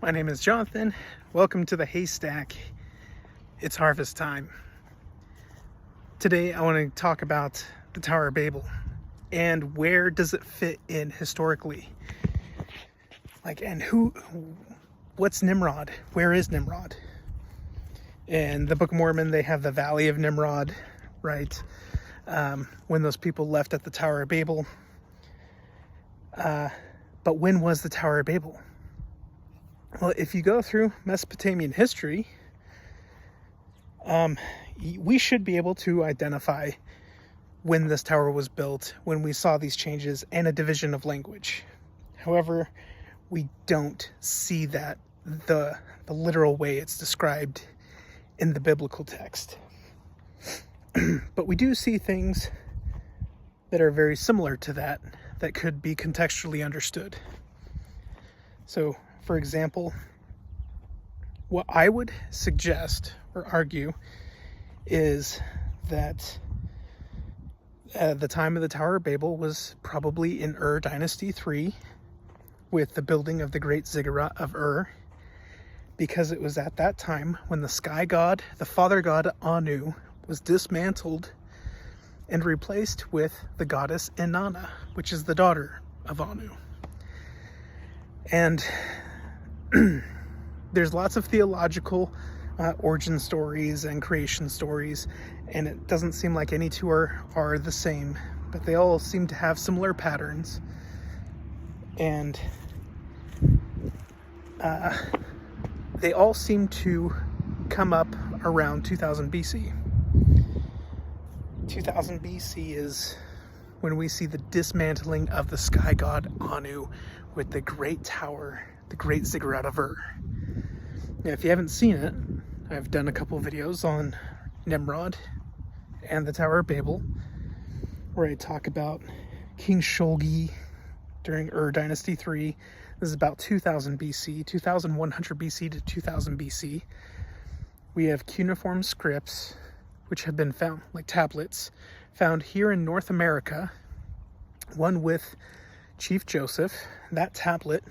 My name is Jonathan. Welcome to the Haystack. It's harvest time. Today I want to talk about the Tower of Babel and where does it fit in historically? What's Nimrod? Where is Nimrod? In the Book of Mormon, they have the Valley of Nimrod, right? When those people left at the Tower of Babel. But when was the Tower of Babel? Well, if you go through Mesopotamian history, we should be able to identify when this tower was built, when we saw these changes and a division of language. However, we don't see that the literal way it's described in the biblical text. But we do see things that are very similar to that could be contextually understood. So, for example, what I would suggest or argue is that the time of the Tower of Babel was probably in Ur Dynasty 3 with the building of the Great Ziggurat of Ur, because it was at that time when the sky god, the father god Anu, was dismantled and replaced with the goddess Inanna, which is the daughter of Anu. And there's lots of theological origin stories and creation stories, and it doesn't seem like any two are the same, but they all seem to have similar patterns. And they all seem to come up around 2000 BC. 2000 BC is when we see the dismantling of the sky god Anu with the great tower, the Great Ziggurat of Ur. Now, if you haven't seen it, I've done a couple of videos on Nimrod and the Tower of Babel, where I talk about King Sholgi during Ur Dynasty 3. This is about 2000 BC, 2100 BC to 2000 BC. We have cuneiform scripts, which have been found, like tablets, found here in North America, one with Chief Joseph. That tablet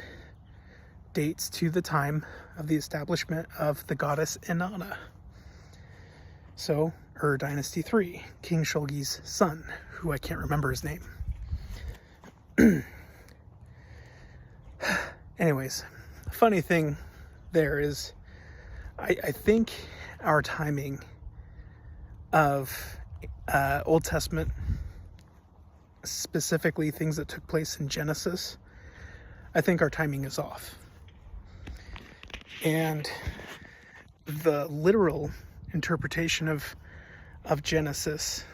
dates to the time of the establishment of the goddess Inanna. So, Ur Dynasty 3, King Sholgi's son, who I can't remember his name. Anyways, the funny thing there is, I think our timing of Old Testament, specifically things that took place in Genesis, I think our timing is off. And the literal interpretation of Genesis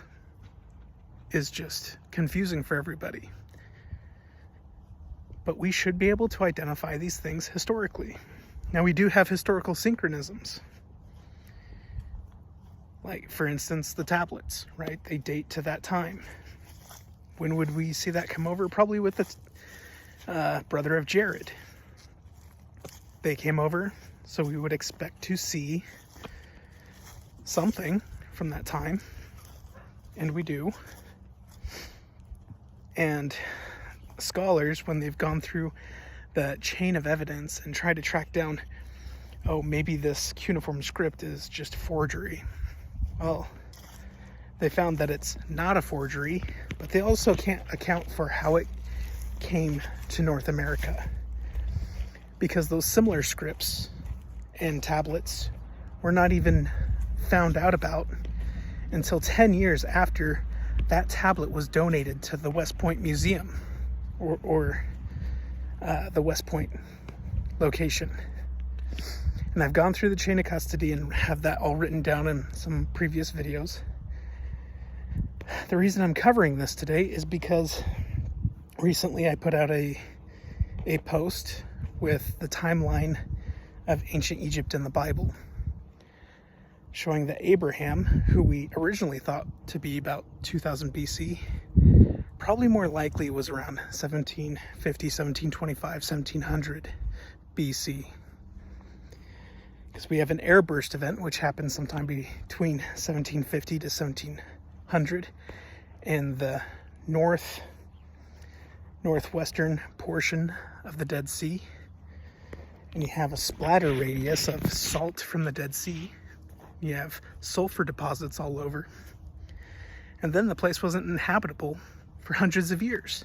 is just confusing for everybody. But we should be able to identify these things historically. Now, we do have historical synchronisms. Like, for instance, the tablets, right? They date to that time. When would we see that come over? Probably with the brother of Jared. They came over, so we would expect to see something from that time. And we do. And scholars, when they've gone through the chain of evidence and tried to track down, oh, maybe this cuneiform script is just forgery. Well, they found that it's not a forgery, but they also can't account for how it came to North America, because those similar scripts and tablets were not even found out about until 10 years after that tablet was donated to the West Point Museum, or the West Point location. And I've gone through the chain of custody and have that all written down in some previous videos. The reason I'm covering this today is because recently I put out a post with the timeline of ancient Egypt in the Bible, showing that Abraham, who we originally thought to be about 2000 BC, probably more likely was around 1750, 1725, 1700 BC. Because we have an airburst event which happened sometime between 1750 to 1700 in the northwestern portion of the Dead Sea. and you have a splatter radius of salt from the Dead Sea. You have sulfur deposits all over. And then the place wasn't inhabitable for hundreds of years.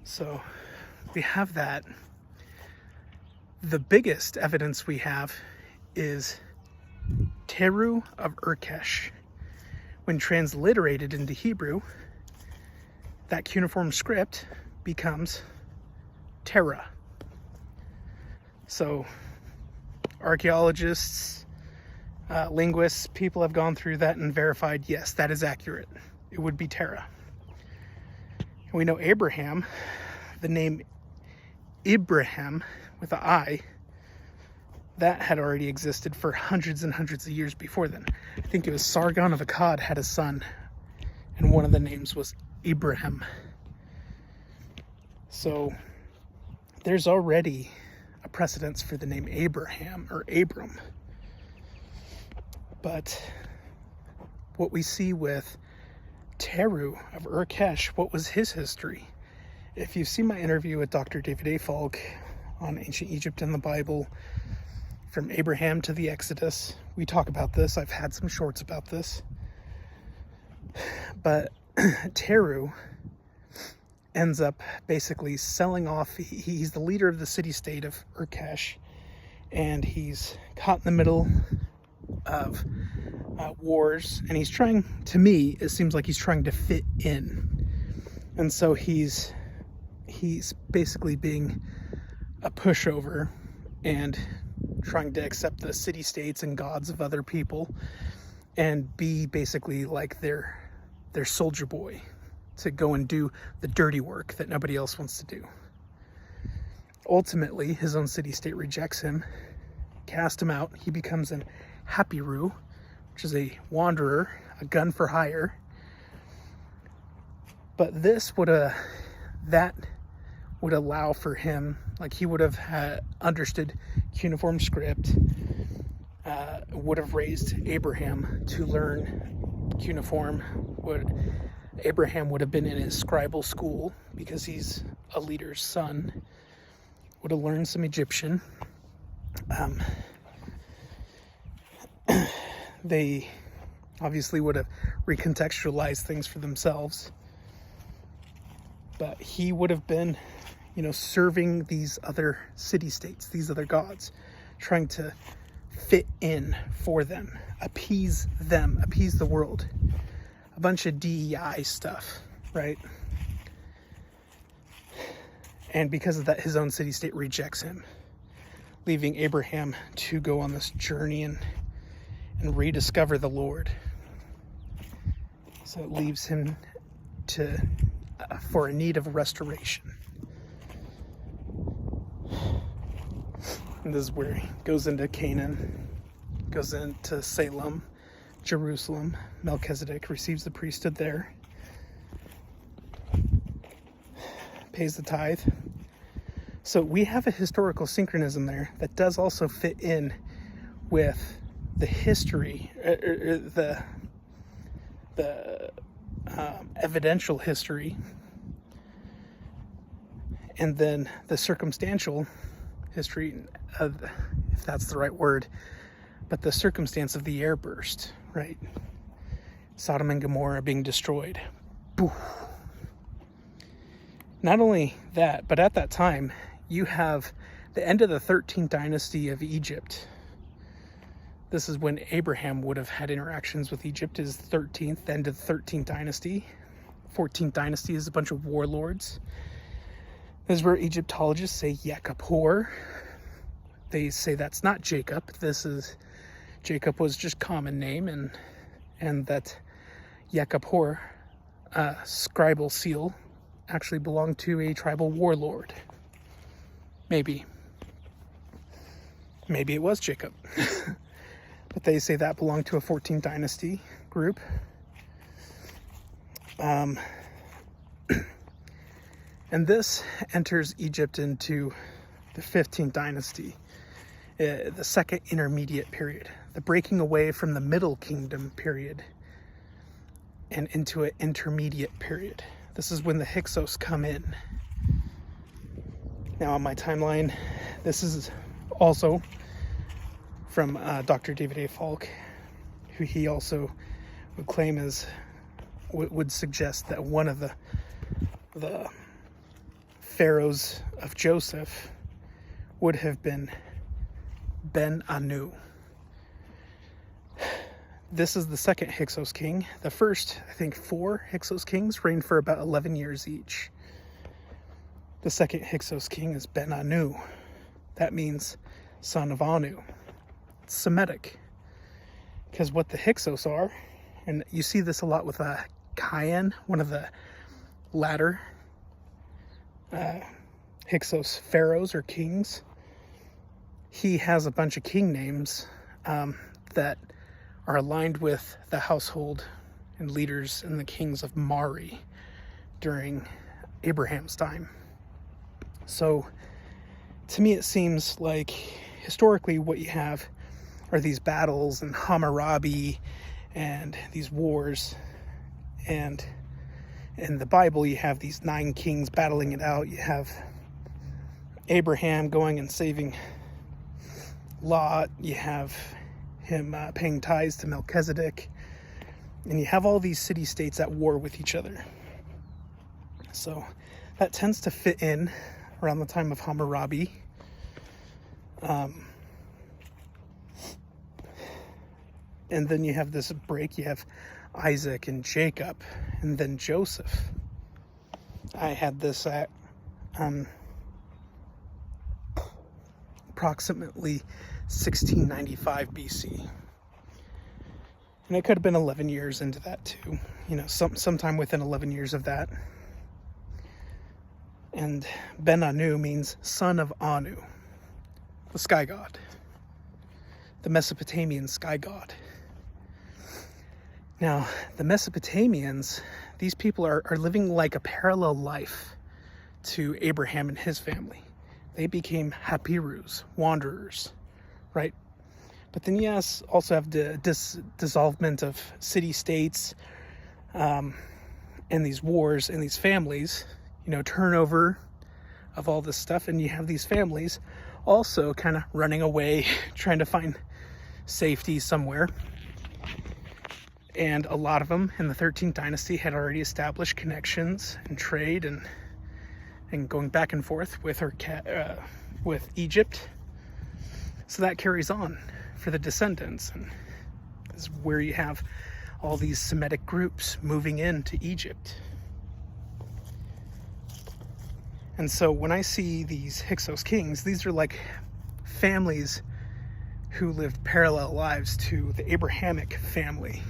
So we have that. The biggest evidence we have is Teru of Urkesh. When transliterated into Hebrew, that cuneiform script becomes Terra. So archaeologists, linguists, people have gone through that and verified, yes, that is accurate. It would be Terra. And we know Abraham, the name Ibrahim with an I, that had already existed for hundreds and hundreds of years before then. I think it was Sargon of Akkad had a son, and one of the names was Ibrahim. So there's already a precedence for the name Abraham or Abram. But what we see with Teru of Urkesh, what was his history? If you've seen my interview with Dr. David A. Falk on ancient Egypt and the Bible, from Abraham to the Exodus, we talk about this. I've had some shorts about this. But Teru ends up basically selling off. He's the leader of the city-state of Urkesh, and he's caught in the middle of wars, and he's trying, to me, it seems like he's trying to fit in. And so he's basically being a pushover and trying to accept the city-states and gods of other people and be basically like their soldier boy to go and do the dirty work that nobody else wants to do. Ultimately, his own city-state rejects him, cast him out. He becomes an Hapiru, which is a wanderer, a gun for hire. But this would allow for him, like he would have understood cuneiform script, would have raised Abraham to learn cuneiform. Abraham would have been in his scribal school because he's a leader's son, would have learned some Egyptian. They obviously would have recontextualized things for themselves, but he would have been, serving these other city-states, these other gods, trying to fit in for them, appease the world. A bunch of DEI stuff, right? And because of that, his own city-state rejects him, leaving Abraham to go on this journey and rediscover the Lord. So it leaves him for a need of restoration. And this is where he goes into Canaan, goes into Salem, Jerusalem. Melchizedek receives the priesthood there, pays the tithe. So we have a historical synchronism there that does also fit in with the history, the evidential history, and then the circumstantial history, if that's the right word, but the circumstance of the air burst, right? Sodom and Gomorrah being destroyed. Boo. Not only that, but at that time, you have the end of the 13th dynasty of Egypt. This is when Abraham would have had interactions with Egypt, is 13th, the end of the 13th dynasty. 14th dynasty is a bunch of warlords. This is where Egyptologists say Yakapor. They say that's not Jacob. Jacob was just common name, and that Yakapor, scribal seal, actually belonged to a tribal warlord. Maybe it was Jacob. But they say that belonged to a 14th dynasty group. And this enters Egypt into the 15th dynasty, the second intermediate period, the breaking away from the Middle Kingdom period and into an intermediate period. This is when the Hyksos come in. Now on my timeline, this is also from Dr. David A. Falk, who he also would claim would suggest that one of the pharaohs of Joseph would have been Ben Anu. This is the second Hyksos king. The first, I think, 4 Hyksos kings reigned for about 11 years each. The second Hyksos king is Ben Anu. That means son of Anu. It's Semitic. Because what the Hyksos are, and you see this a lot with Kyhan, one of the latter Hyksos pharaohs or kings. He has a bunch of king names that are aligned with the household and leaders and the kings of Mari during Abraham's time. So to me it seems like historically what you have are these battles and Hammurabi and these wars, and in the Bible you have these 9 kings battling it out. You have Abraham going and saving Lot, you have him paying tithes to Melchizedek, and you have all these city-states at war with each other. So that tends to fit in around the time of Hammurabi. And then you have this break, you have Isaac and Jacob, and then Joseph. I had this at approximately 1695 BC. And it could have been 11 years into that too. Sometime within 11 years of that. And Ben Anu means son of Anu, the sky god, the Mesopotamian sky god. Now, the Mesopotamians, these people are living like a parallel life to Abraham and his family. They became Hapirus, wanderers, right? But then you also have the dissolvement of city-states and these wars and these families, turnover of all this stuff. And you have these families also kind of running away, trying to find safety somewhere. And a lot of them in the 13th dynasty had already established connections and trade and going back and forth with Egypt. So that carries on for the descendants. And this is where you have all these Semitic groups moving into Egypt. And so when I see these Hyksos kings, these are like families who lived parallel lives to the Abrahamic family.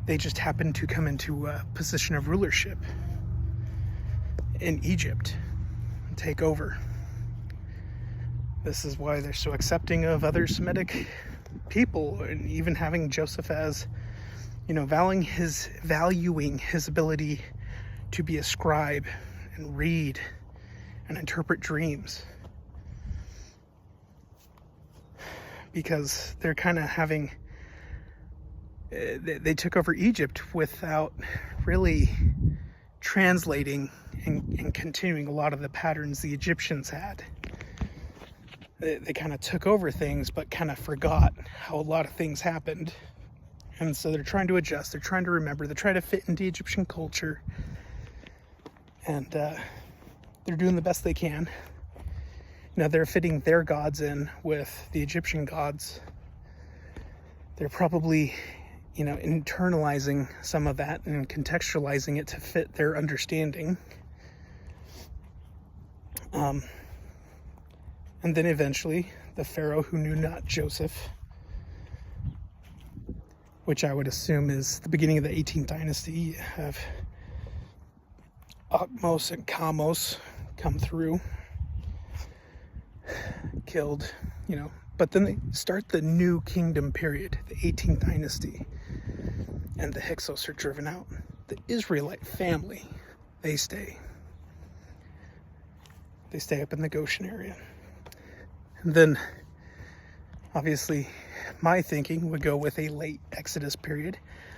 They just happened to come into a position of rulership in Egypt and take over. This is why they're so accepting of other Semitic people, and even having Joseph as, valuing his ability to be a scribe and read and interpret dreams. Because they're kind of having, they took over Egypt without really translating and continuing a lot of the patterns the Egyptians had. They kind of took over things, but kind of forgot how a lot of things happened. And so they're trying to adjust, they're trying to remember, they're trying to fit into Egyptian culture. And they're doing the best they can. They're fitting their gods in with the Egyptian gods. They're probably, internalizing some of that and contextualizing it to fit their understanding. And then eventually, the Pharaoh who knew not Joseph, which I would assume is the beginning of the 18th dynasty, you have Akhmos and Kamos come through, killed, but then they start the new kingdom period, the 18th dynasty, and the Hyksos are driven out. The Israelite family, they stay up in the Goshen area. And then, obviously, my thinking would go with a late Exodus period.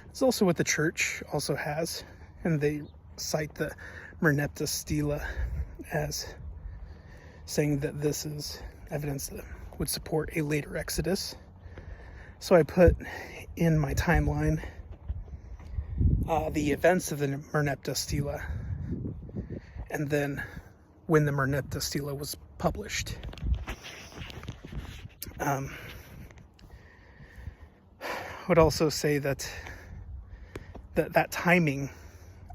It's also what the church also has, and they cite the Merneptah Stela as saying that this is evidence that would support a later Exodus. So I put in my timeline the events of the Merneptah Stela, and then when the Merneptah Stela was published. I would also say that timing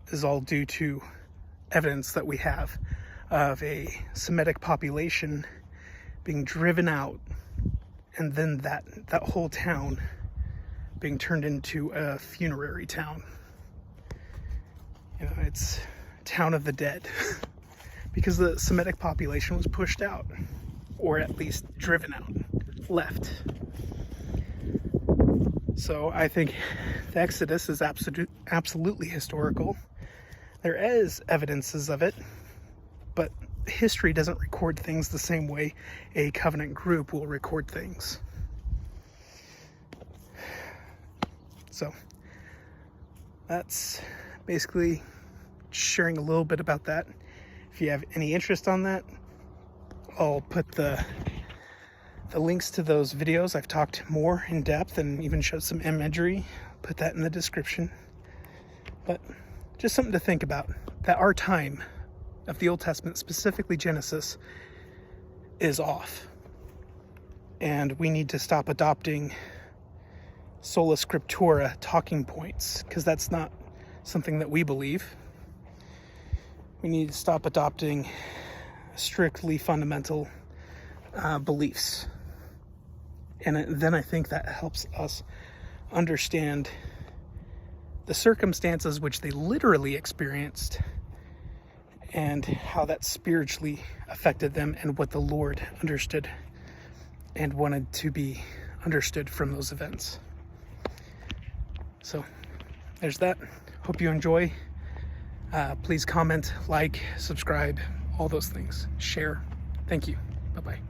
is all due to evidence that we have of a Semitic population being driven out, and then that whole town being turned into a funerary town. You know, it's town of the dead because the Semitic population was pushed out, or at least driven out, left. So I think the Exodus is absolutely historical. There is evidences of it, but history doesn't record things the same way a covenant group will record things. So that's basically sharing a little bit about that. If you have any interest on that, I'll put the links to those videos. I've talked more in depth and even showed some imagery. Put that in the description. But just something to think about, that our time of the Old Testament, specifically Genesis, is off. And we need to stop adopting sola scriptura talking points, because that's not something that we believe. We need to stop adopting strictly fundamental beliefs. And then I think that helps us understand the circumstances which they literally experienced and how that spiritually affected them, and what the Lord understood and wanted to be understood from those events. So there's that. Hope you enjoy. Please comment, like, subscribe, all those things. Share. Thank you. Bye-bye.